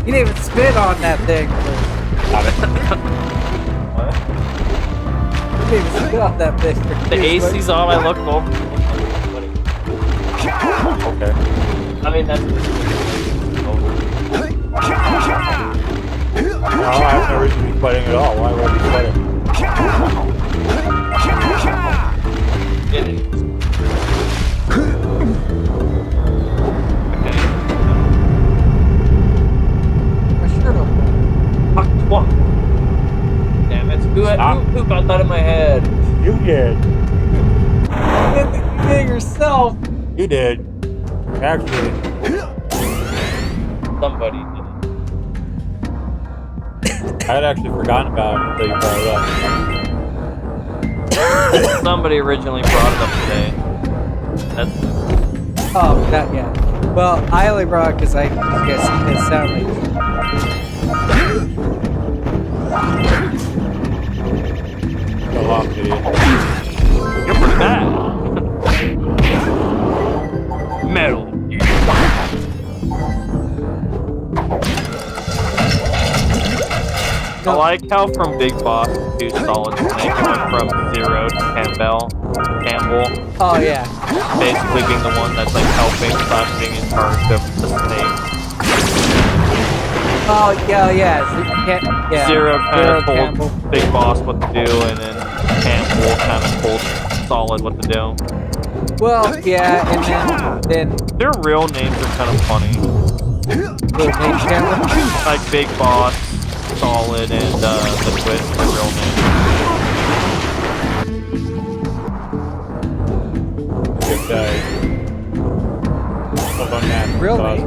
You didn't even spit on that thing. Got it. What? You didn't even spit on that thing. The AC's on. I looked over. Okay. I mean, that's over. No, I have no reason to be fighting at all. Why would I be fighting? It is. Okay. My shirt open. Fuck, what? Damn it. Who got that in my head? You did. You did it yourself. You did. Actually. Somebody did I had actually forgotten about it until you brought it up. it. Somebody originally brought it up today. That's Oh, that, yeah. Well, I only brought it because I guess it sound like... Go off, idiot. You're pretty bad. Metal. I like how from Big Boss to Solid Snake it went from Zero to Campbell. Oh, yeah. Basically being the one that's like helping / being in charge of the snake. Oh, yeah, yeah. Yeah. Zero kind Zero of told Campbell. Big Boss what to do, and then Campbell kind of told Solid what to do. Well, yeah, and then Their real names are kind of funny. Little Nate Campbell. Like Big Boss, Solid, and Liquid are real names. Good guy. Really?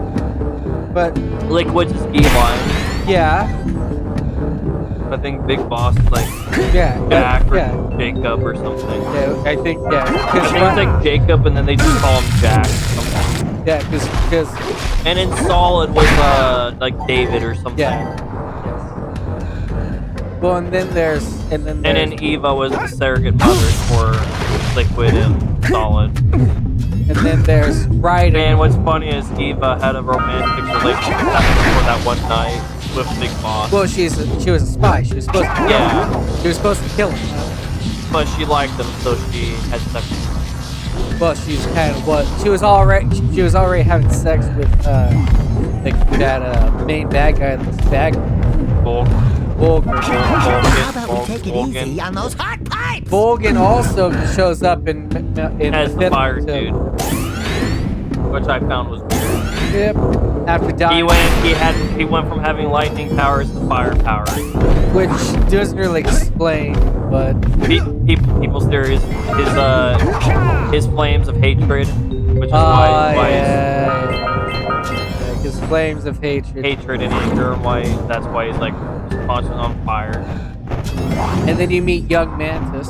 But, Liquid's is Eli. yeah. I think Big Boss is like Yeah. Jack or Yeah. Jacob or something. Yeah, I think, yeah. I think it's like Jacob, and then they just call him Jack. Yeah, because And then Solid was like David or something. yeah. Well, and then there's And then Eva was the surrogate mother for Liquid and Solid. and then there's Ryder. And what's funny is Eva had a romantic relationship for that one night with Big Boss. Well, she was a spy. She was supposed to kill him. She was supposed to kill him. But she liked him, so she had sex with him. Well, she's kind of she was already having sex with that main bad guy, this bad Volgan. How about we take it easy on those hot pipes? Volgan also shows up in As the fifth fire too. dude, which I found was weird. Yep. After dying, He went from having lightning powers to fire powers. which doesn't really explain, but People's theories, his flames of hatred, which is why his flames of hatred. hatred and anger, that's why he's like constantly on fire. And then you meet young Mantis.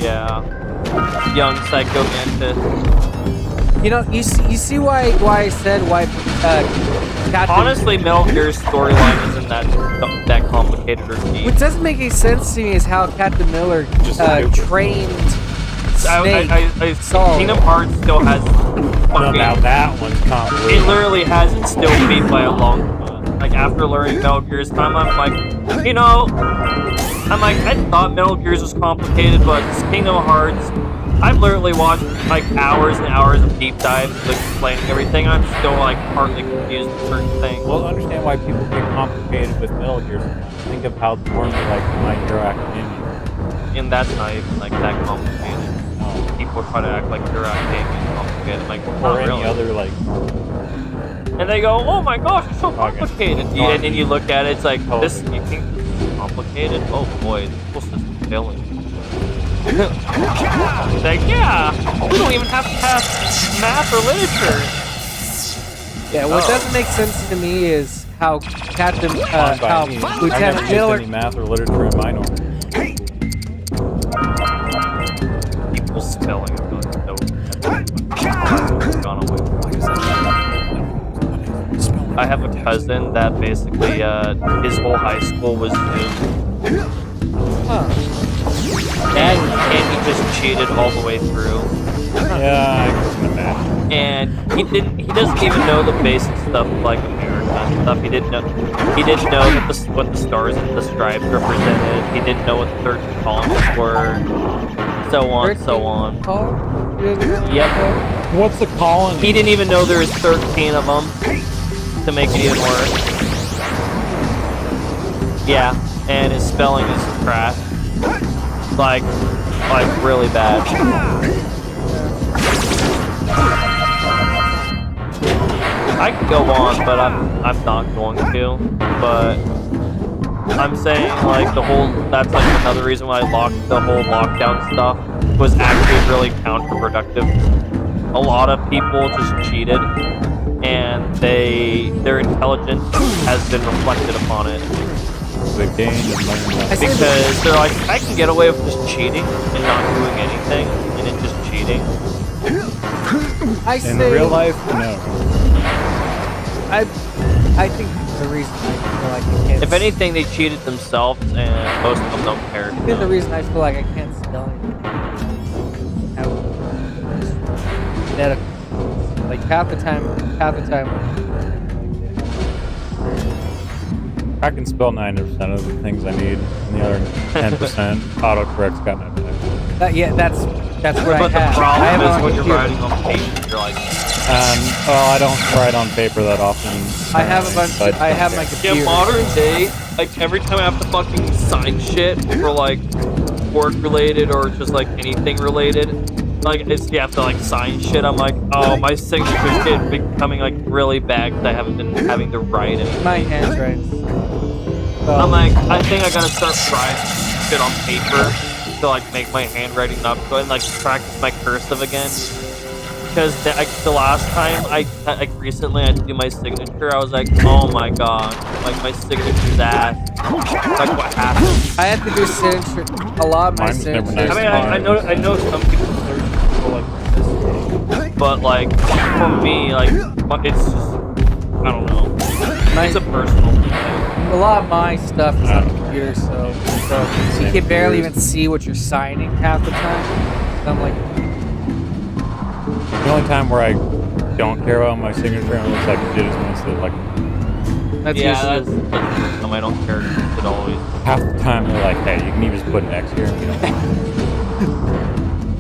Yeah, young Psycho Mantis. You know, you see why I said why Captain... Honestly, Metal Gear's storyline isn't that complicated or deep. What doesn't make any sense to me is how Captain Miller trained Snake. Kingdom Hearts still has fucking... Now that one's complicated. It literally has it still beat by a long shot. Like, after learning Metal Gear's time, I'm like, I thought Metal Gear's was complicated, but this Kingdom Hearts... I've literally watched like hours and hours of deep dives explaining everything. I'm still like partly confused with certain things. Well, understand why people get complicated with Metal Gear. Think of how normally like My Hero Academia. And that's not even like that complicated. No. People try to act like Hero Academia is complicated. Like, Or not any really. other like. And they go, oh my gosh, it's so complicated. And then you look at it, it's like, this, you think this is complicated? Oh boy, this whole system's failing. It's like, yeah, we don't even have to have math or literature. Yeah, what doesn't make sense to me is how how Lieutenant Miller... Any math or literature in mine order. People's spelling is so gone away. I have a cousin that basically, his whole high school was Zoom. Huh. And he just cheated all the way through. Yeah, I can imagine. And he doesn't even know the basic stuff of like America. stuff. He didn't know. He didn't know what the stars and the stripes represented. He didn't know what the 13 columns were. So on, so on. Yep. What's the colony? He didn't even know there was 13 of them. To make it even worse. Yeah, and his spelling is trash. Like really bad. I could go on, but I'm not going to. But I'm saying like that's like another reason why I locked the whole lockdown stuff was actually really counterproductive. A lot of people just cheated, and their intelligence has been reflected upon it. They gained and learned that. Because they're like, I can get away with just cheating and not doing anything, and it's just cheating. In real life, no. I think the reason I feel like I can't. If anything, they cheated themselves, and most of them don't care. I think the reason I feel like I can't spell anything. Medical. Like half the time. I can spell 90% of the things I need, and the other 10% autocorrect's got my back. That's what But I have. the problem I have is on when you're computer. writing on paper, you're like, Well, I don't write on paper that often. I have a bunch. I have my computer. yeah, modern day, like every time I have to fucking sign shit for like work related or just like anything related, like you have to like sign shit. I'm like, oh, my signature's becoming like really bad because I haven't been having to write anything. My handwriting. I'm like, I think I gotta start writing shit on paper to like make my handwriting not go and like practice my cursive again. Because the last time recently I had to do my signature, I was like, oh my god, like my signature's ass. Like what happened? I have to do signature. A lot of my Mine's never signatures. nice. I mean, I know some people search for like this, but like for me, like it's just I don't know. It's a personal thing. A lot of my stuff is on the computer, so you can barely even see what you're signing half the time. So I'm like, The only time where I don't care about my signature and it looks like it is when it's like that's yeah, usually. that's I don't care. It always. half the time they're like, hey, you can even just put an X here. You know.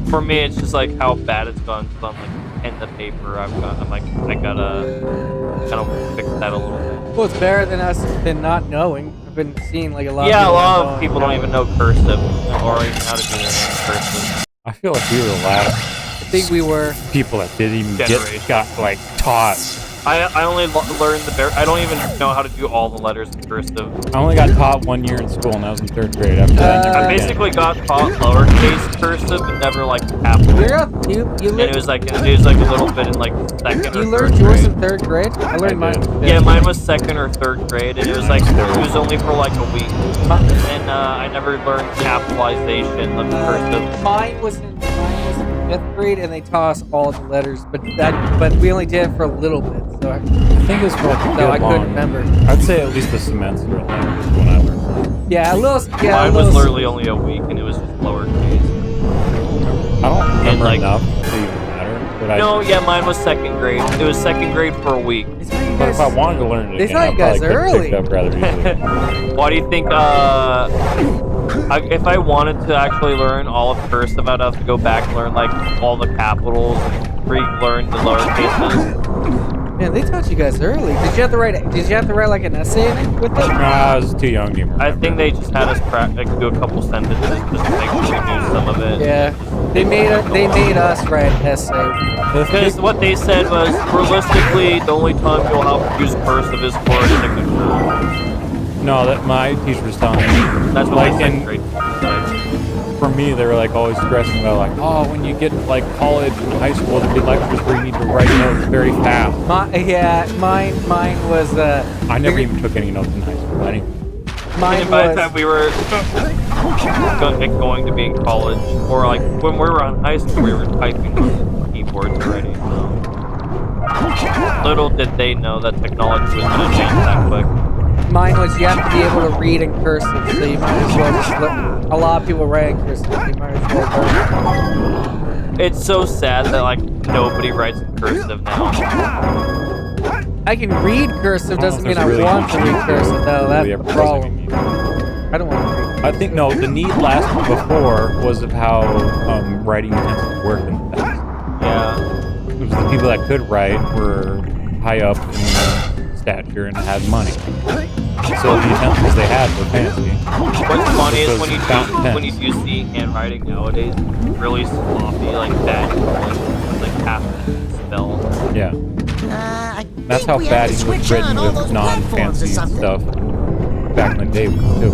For me, it's just like how bad it's gone. So I'm like, pen to paper. I gotta kind of fix that a little bit. Well, it's better than not knowing. I've been seeing like a lot. Yeah, of a lot of going, people don't even know cursive or even how to do their name cursive. I feel like we were the last I think we were. people that didn't even Generation. got like taught. I only learned I don't even know how to do all the letters in cursive. I only got taught 1 year in school, and that was in 3rd grade. After that, I never I again. basically got taught lowercase cursive, but never like capital. You And it was like a little bit in like second or you third learned yours grade. in 3rd grade. I learned mine. did. in 5th. Yeah, mine was 2nd or 3rd grade, and it was like it was only for like a week. And I never learned capitalization of cursive. Mine was in 5th grade, and they taught us all the letters, but we only did it for a little bit. So I think it was for like a I good couldn't long. remember. I'd say at least a semester when I learned. Yeah, a little. Yeah, Mine a was little, literally only a week, and it was just lowercase. I don't remember like- enough to even matter. But No, yeah, mine was 2nd grade. It was 2nd grade for a week. They taught you But guys- if I wanted to learn it They again, taught I you guys probably could early. pick it up rather easily. Why do you think, if I wanted to actually learn all of cursive, I'd have to go back and learn, like, all the capitals, relearn the lowercases. Man, they taught you guys early. Did you have to write like an essay in it with it? I was too young to even I remember. think they just had us do a couple sentences just to make sure we knew some of it. Yeah, they made us write an essay. Because what they said was, realistically, the only time you'll have to use cursive is for a signature. No, that my teacher was telling me. That's what like my 2nd grade said. for me, they were like always stressing about like, oh, when you get to like college and high school, there'll be lectures where you need to write notes very fast. Mine was. I never even took any notes in high school. And Mine by the was. time we were going to be in college, or like when we were in high school, we were typing on keyboards already. So. Little did they know that technology was going to change that quick. Mine was you have to be able to read in cursive, so you might as well just a lot of people write in cursive. You might as well learn. It's so sad that like nobody writes in cursive now. I can read cursive, doesn't mean I Really want to read cursive though. That's really the ever problem. need. I don't want to read. I think no. The need last before was of how writing utensils worked in the past. Yeah. It was the people that could write were high up in stature and had money. So the utensils they had were fancy. What's funny is Those when fountain pens. when you do see handwriting nowadays, it's really sloppy, like bad, like half spell. Yeah. I That's think how we bad have to he was switch on written all with those platforms or non-fancy something. stuff back in the day too.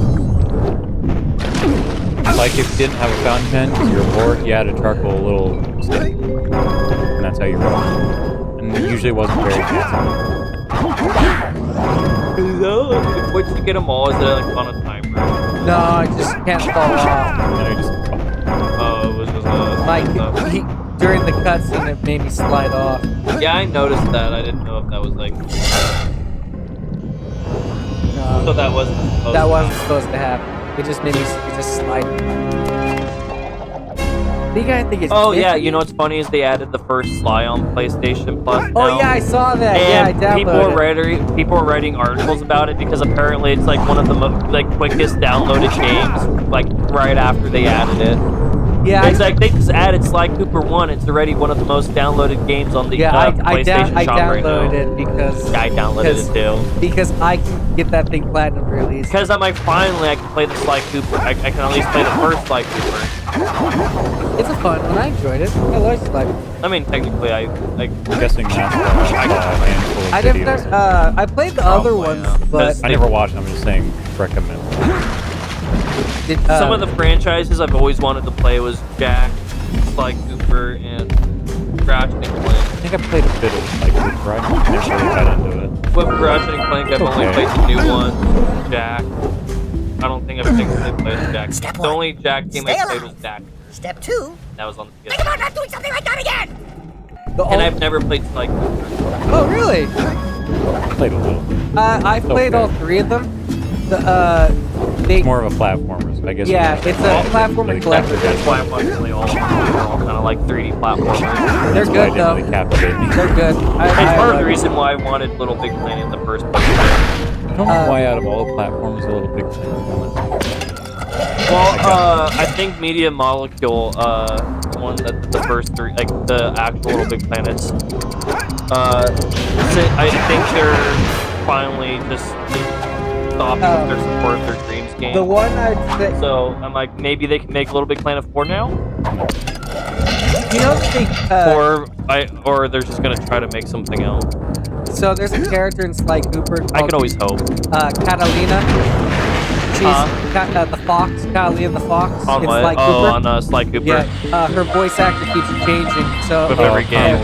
Like if you didn't have a fountain pen, you were bored, you had a charcoal little stick. And that's how you wrote. And it usually wasn't very fancy. Once you get them all, is it like on a timer? No, I just can't fall off. And you just, Oh, it was just a... Like during the cutscene, it made me slide off. Yeah, I noticed that. I didn't know if that was like... So that wasn't supposed That to wasn't happen. supposed to happen. It just made me just slide. I think it's Oh yeah, 50. you know what's funny is they added the first Sly on PlayStation Plus Oh now. yeah, I saw that. Yeah, I And downloaded. people are writing articles about it because apparently it's like one of the quickest downloaded games, like right after they added it. Yeah, It's like they just added Sly Cooper 1. It's already one of the most downloaded games on the PlayStation shop right now. downloaded it because I downloaded it too. because I can get that thing platinum released. Because I'm like, finally I can play the Sly Cooper. I can at least play the first Sly Cooper. It's a fun one. I enjoyed it. I liked it. I mean, technically, I'm guessing that's a handful of I didn't. videos. I played the other Probably, ones, yeah. but I never watched them, I'm just saying recommend. some of the franchises I've always wanted to play was Jak, Sly Cooper, and Ratchet and Clank. I think I played a bit of like Good Friday. I never really got into it. With Ratchet and Clank, I've only played the new one, Jak. I don't think I've technically played Jak. Step The one. only Jak game Stay I played was alive. Jak. Step 2. That was on the Think PS. about not doing something like that again! And I've never played Sly Cooper. Oh really? I played a little. I played Okay. all three of them. They More of a platformer, so I guess. Yeah, it's a platformer collector. That's why I'm watching really all of them. They're all kind of like 3D platformers. They're Why good it though. didn't really captivate me. They're good. It's part of like the reason why I wanted Little Big Planet in the first place. I don't know why out of all the platforms, a little big. Well, I think Media Molecule, the one that the first three, like the actual Little Big Planets, I think they're finally just stopping with their support of their Dreams game. The one I'd say, So I'm like, maybe they can make Little Big Planet 4 now, you know, or they're just gonna try to make something else. so there's a character in Sly Cooper I called can always hope. Catalina. She's the fox, Catalina the fox. On It's what? Sly Oh, Cooper. on Sly Cooper. Yeah, her voice actor keeps changing. So With every game.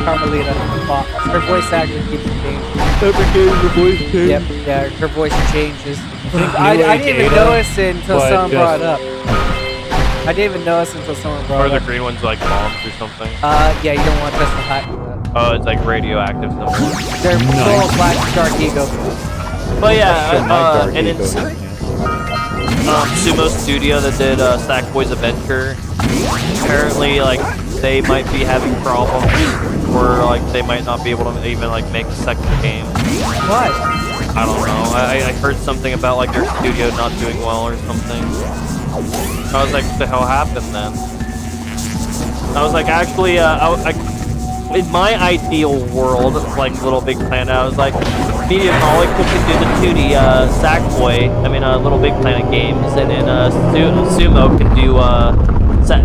Carmelita the fox. Her voice actor keeps changing. Every game the voice change. Yep, yeah, her voice changes. I I didn't even notice it until but someone just- brought it up. I didn't even notice until someone brought Or it the up. green one's like bombs or something. Yeah, you don't want Tesla Hot for that. Oh, it's like radioactive something. They're full of Black Dark Ego. But yeah, and Ego, it's yeah. Sumo Studio that did Sackboy's Adventure. Apparently, like, they might be having problems, or like they might not be able to even like make a second game. Why? I don't know. I heard something about like their studio not doing well or something. I was like, what the hell happened then? I was like, actually, in my ideal world, like Little Big Planet, I was like, Media Molecule could do the 2D Little Big Planet games, and then Sumo can do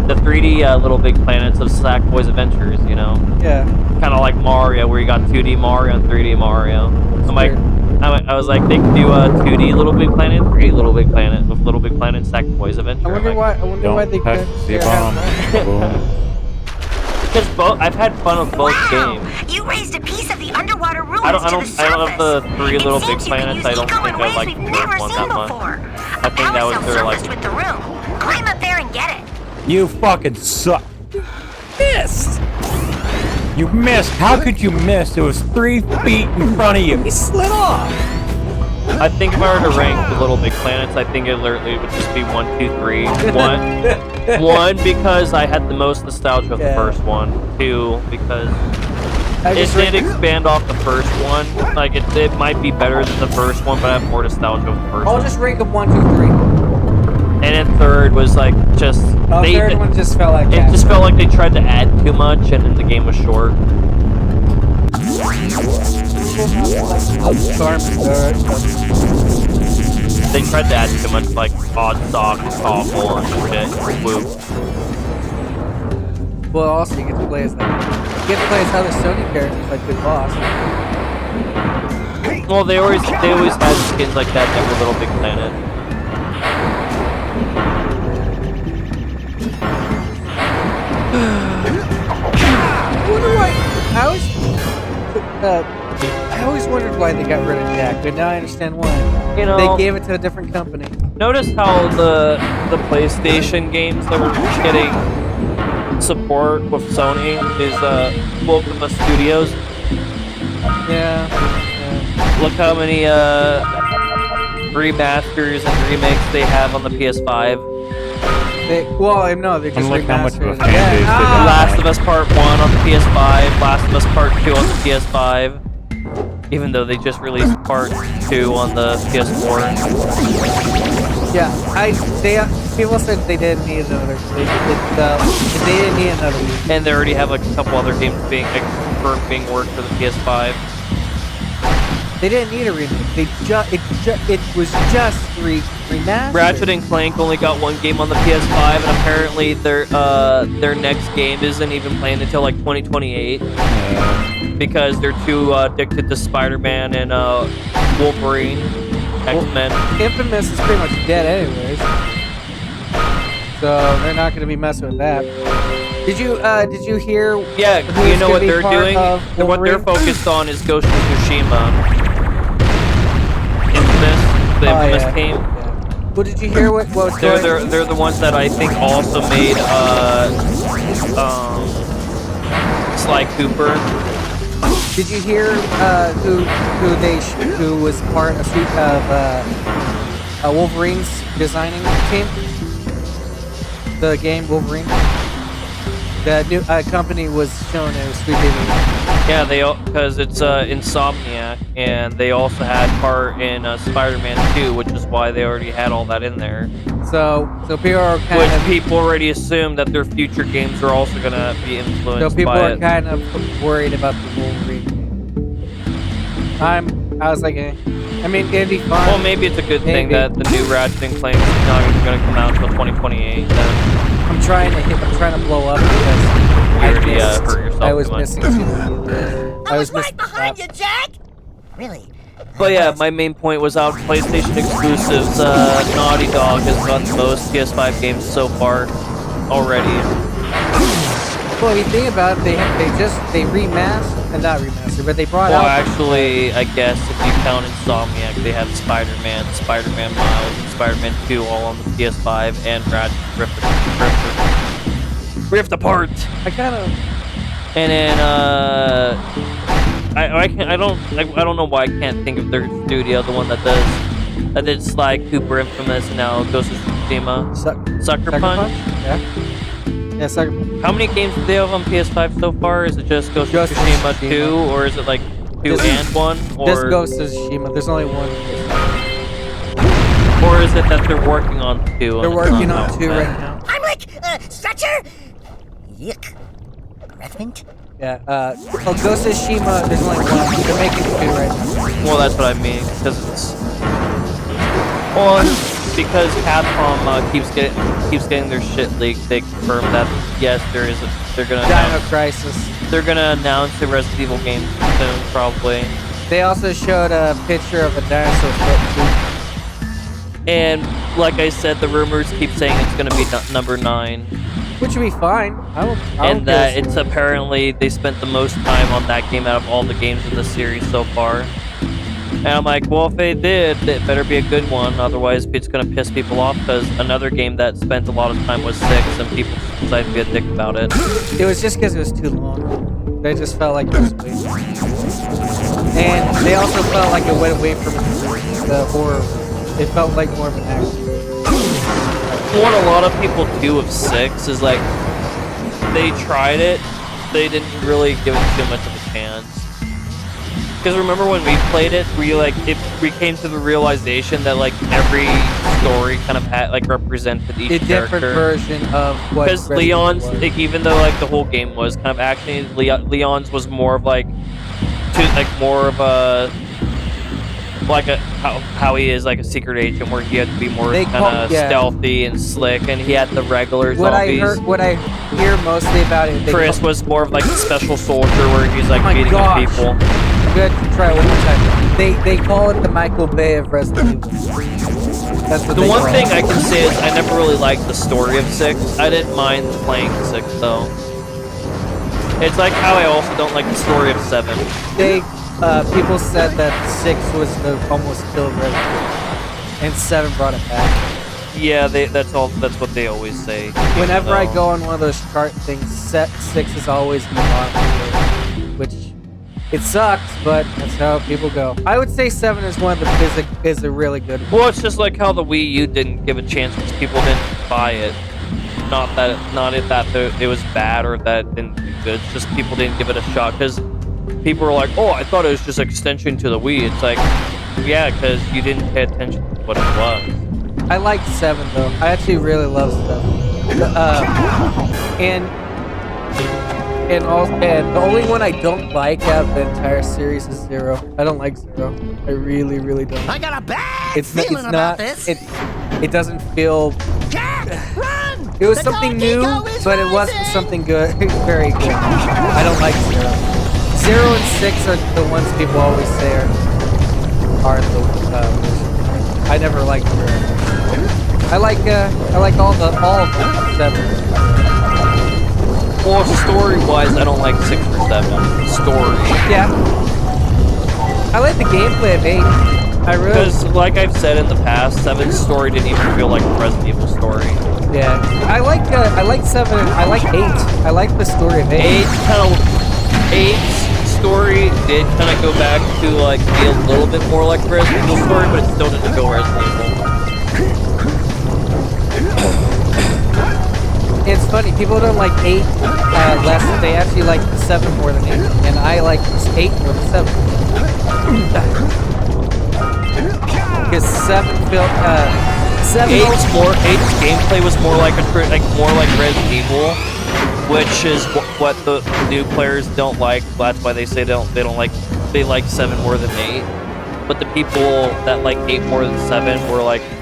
the 3D Little Big Planets of Sackboy's Adventures, you know? Yeah. Kind of like Mario, where you got 2D Mario and 3D Mario. I'm like, I was like, they can do a 2D Little Big Planet and 3D Little Big Planet with Little Big Planet and Sackboy's Adventure. I wonder why. I wonder why they Don't touch couldn't. the Yeah. bomb. Because I've had fun with both games. You raised a piece of the underwater ruins I don't to the surface. love the 3 It Little Big seems you can Planets. use I don't eco think in I ways like we've the never first one seen that much. before. I think that was their like. With the room. Climb up there and get it. You fucking suck. Missed. You missed. How could you miss? It was 3 feet in front of you. He slid off. I think if I were to rank the Little Big Planets, I think it literally would just be 1, 2, 3. 1 because I had the most nostalgia of the Yeah. first one. 2 because It did expand off the first one. Like, it might be better than the first one, but I have more nostalgia with the first I'll one. just rank them 1, 2, 3. And then third was like just... Third one just felt like it just felt like they tried to add too much, and then the game was short. They tried to add too much, like, odd stock, awful, and shit. Woo. Well, also you get to play as other Sony characters, like Big Boss. Well, they always had skins like that were Little Big Planet. I wonder why. I always wondered why they got rid of Jak, but now I understand why. You know, they gave it to a different company. Notice how the PlayStation games that were getting support with Sony is Welcome to Studios. Yeah. Look how many remasters and remakes they have on the PS5. They just look how much of a remastered it. fan base they got. Last of Us Part 1 on the PS5, Last of Us Part 2 on the PS5. Even though they just released Part 2 on the PS4. Yeah, people said they didn't need another. They didn't need another. And they already have like a couple other games being confirmed being worked for the PS5. They didn't need a remake. It was just remastered. Ratchet and Clank only got one game on the PS5, and apparently their next game isn't even planned until like 2028 because they're too addicted to Spider-Man and Wolverine, X-Men. Infamous is pretty much dead anyways, so they're not going to be messing with that. Did you hear? Yeah, you know what they're doing? What they're focused on is Ghost of Tsushima. Infamous, the Infamous team. Yeah. Well, did you hear what was going on? They're the ones that I think also made Sly Cooper. Did you hear who was part of Wolverine's designing team? The game Wolverine. The new company was shown as Sweet Baby. Yeah, because it's Insomniac, and they also had part in Spider-Man 2, which is why they already had all that in there. So people are people already assume that their future games are also gonna be influenced. So people by are kind of worried about the Wolverine. I was like, I mean, it'd be fun. Well, maybe it's a good thing that the new Ratchet and Clank is not even gonna come out until 2028. I'm trying to blow up because I was missing too much. I was right behind you, Jak! Really? But yeah, my main point was out PlayStation exclusives. Naughty Dog has gotten the most PS5 games so far already. Well, you think about it, they remastered, not remastered, but they brought out. Well, actually, I guess if you count Insomniac, they have Spider-Man, Spider-Man Miles, and Spider-Man 2 all on the PS5, and Rift Apart. I kind of. And then I don't know why I can't think of their studio, the one that did Sly Cooper Infamous and now Ghost of Tsushima. Sucker Punch? Yeah. Yeah, Sucker Punch. How many games do they have on PS5 so far? Is it just Ghost of Tsushima 2, or is it like 2 and 1? Or just Ghost of Tsushima. There's only one. Or is it that they're working on 2? They're working on 2 right now. I'm like, stretcher? Yuck. Breath mint? Yeah, Ghost of Tsushima, there's only one. They're making 2 right now. Well, that's what I mean, because it's... Well, because Capcom keeps getting their shit leaked, they confirm that, yes, they're gonna Dino Crisis. They're gonna announce the Resident Evil game soon, probably. They also showed a picture of a dinosaur foot too. And, like I said, the rumors keep saying it's gonna be number 9. Which would be fine. And that it's apparently they spent the most time on that game out of all the games in the series so far. And I'm like, well, if they did, it better be a good one. Otherwise, it's gonna piss people off. Because another game that spent a lot of time was 6, and people decided to be a dick about it. It was just because it was too long. They just felt like it was way. And they also felt like it went away from the horror. It felt like more of an action. What a lot of people do with 6 is like they tried it, they didn't really give it too much of a fans. Because remember when we played it, we came to the realization that like every story kind of had like represented each A character. different version of what. Because Leon's, like, even though like the whole game was kind of action, Leon's was more of like more of a how he is like a secret agent, where he had to be more kind of stealthy and slick, and he had the regular zombies. What I hear mostly about it, Chris was more of like a special soldier, where he's like beating up people. I'm gonna try it one more time. They call it the Michael Bay of Resident Evil. That's what the one thing I can say is I never really liked the story of 6. I didn't mind playing 6 though. It's like how I also don't like the story of 7. People said that 6 was the almost killed Resident Evil, and 7 brought it back. Yeah, that's what they always say. Whenever I go on one of those chart things, 6 is always the bottom, which it sucks, but that's how people go. I would say 7 is one of the is a really good one. Well, it's just like how the Wii U didn't give a chance because people didn't buy it. Not that it was bad or that it didn't do good. It's just people didn't give it a shot because people were like, "Oh, I thought it was just an extension to the Wii." It's like, yeah, because you didn't pay attention to what it was. I like 7 though. I actually really love 7. And the only one I don't like out of the entire series is 0. I don't like 0. I really, really don't. I got a bad feeling about this. It doesn't feel. Jack, run! It was The something dog new, ego is but it wasn't rising. something good. Very good. I don't like 0. 0 and 6 are the ones people always say are the. I never liked 0. I like all of them. 7. Well, story-wise, I don't like 6 or 7. Story. Yeah. I like the gameplay of 8. I really. Because, like I've said in the past, 7's story didn't even feel like the Resident Evil story. Yeah. I like 7. I like 8. I like the story of 8. 8's story did kind of go back to like be a little bit more like the Resident Evil story, but it still didn't go Resident Evil. It's funny, people don't like 8 less. They actually like 7 more than 8, and I like 8 more than 7. Because 7 felt 8's gameplay was more like Resident Evil, which is what the new players don't like. That's why they say they like 7 more than 8. But the people that like 8 more than 7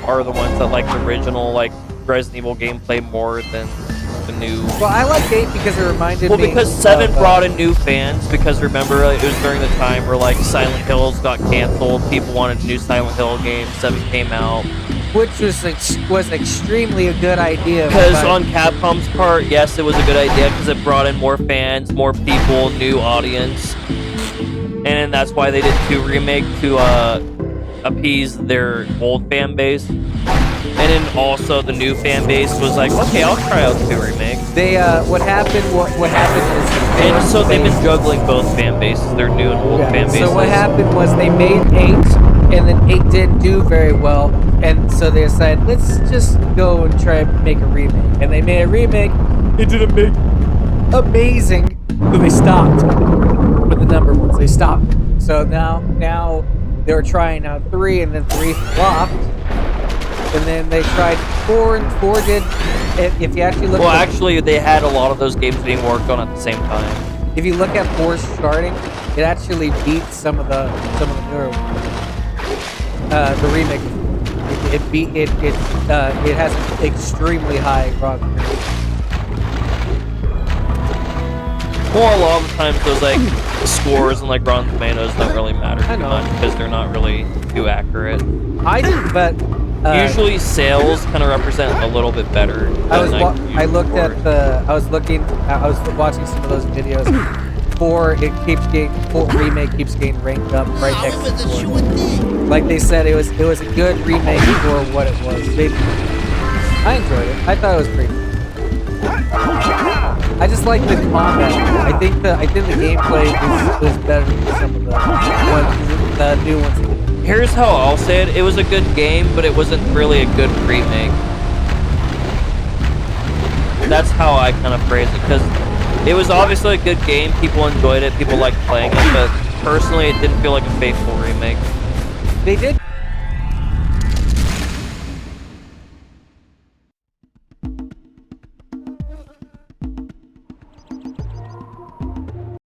are the ones that like the original like Resident Evil gameplay more than the new. Well, I like 8 because it reminded me. Well, because 7 brought in new fans. Because remember, it was during the time where like Silent Hills got canceled. People wanted a new Silent Hill game. 7 came out, which was extremely a good idea. Because on Capcom's part, yes, it was a good idea because it brought in more fans, more people, new audience, and that's why they did 2 remake to appease their old fan base. And then also the new fan base was like, okay, I'll try out 2 remake. They what happened is and so they've been juggling both fan bases, their new and old fan bases. So what happened was they made 8, and then 8 didn't do very well, and so they decided, let's just go and try and make a remake. And they made a remake. It didn't make amazing, so they stopped with the number ones. They stopped. So now they're trying out 3, and then 3 flopped. And then they tried 4, and 4 did. If you actually look. Well, actually, they had a lot of those games being worked on at the same time. If you look at 4's starting, it actually beats some of the newer ones. The remake. It has an extremely high Rotten Tomatoes. Well, a lot of the times those like scores and like Rotten Tomatoes don't really matter too much because they're not really too accurate. I do, but usually sales kind of represent a little bit better. I was watching some of those videos. 4 remake keeps getting ranked up right next to 4. Like they said, it was a good remake for what it was. I enjoyed it. I thought it was pretty. I just like the combat. I think the gameplay is better than some of the new ones. Here's how I'll say it. It was a good game, but it wasn't really a good remake. That's how I kind of phrase it, because It was obviously a good game. People enjoyed it. People liked playing it. But personally, it didn't feel like a faithful remake. They did